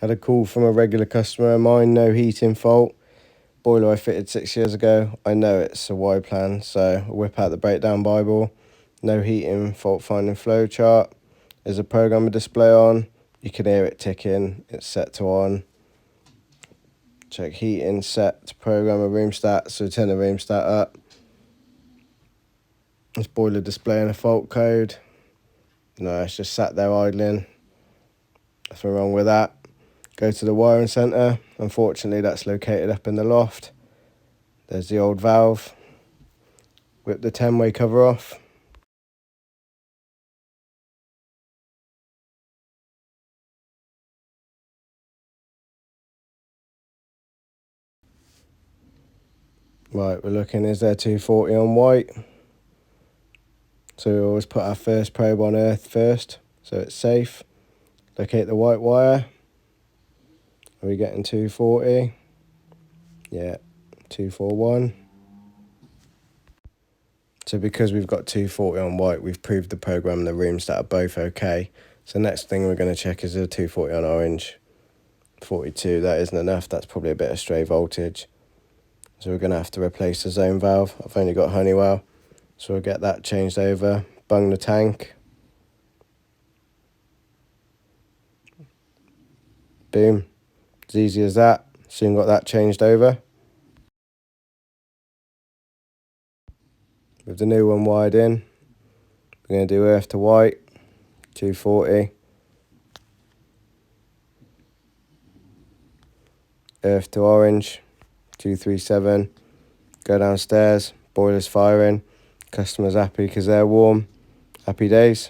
Had a call from a regular customer of mine, no heating fault. Boiler I fitted 6 years ago. I know it's a Y plan, so I whip out the breakdown Bible. No heating, fault finding flow chart. There's a programmer display on. You can hear it ticking. It's set to on. Check heating, set to programmer room stat, so turn the room stat up. This boiler displaying a fault code. No, it's just sat there idling. Nothing wrong with that. Go to the wiring centre. Unfortunately, that's located up in the loft. There's the old valve. Whip the 10-way cover off. Right, we're looking, is there 240 on white? So we always put our first probe on earth first, so it's safe. Locate the white wire. Are we getting 240? Yeah, 241. So because we've got 240 on white, we've proved the program and the room stat are both okay. So next thing we're going to check is the 240 on orange. 42, that isn't enough, that's probably a bit of stray voltage. So we're going to have to replace the zone valve. I've only got Honeywell, so we'll get that changed over. Bung the tank. Boom. As easy as that. Soon got that changed over. With the new one wired in, we're going to do earth to white, 240. Earth to orange, 237. Go downstairs, boiler's firing. Customer's happy because they're warm. Happy days.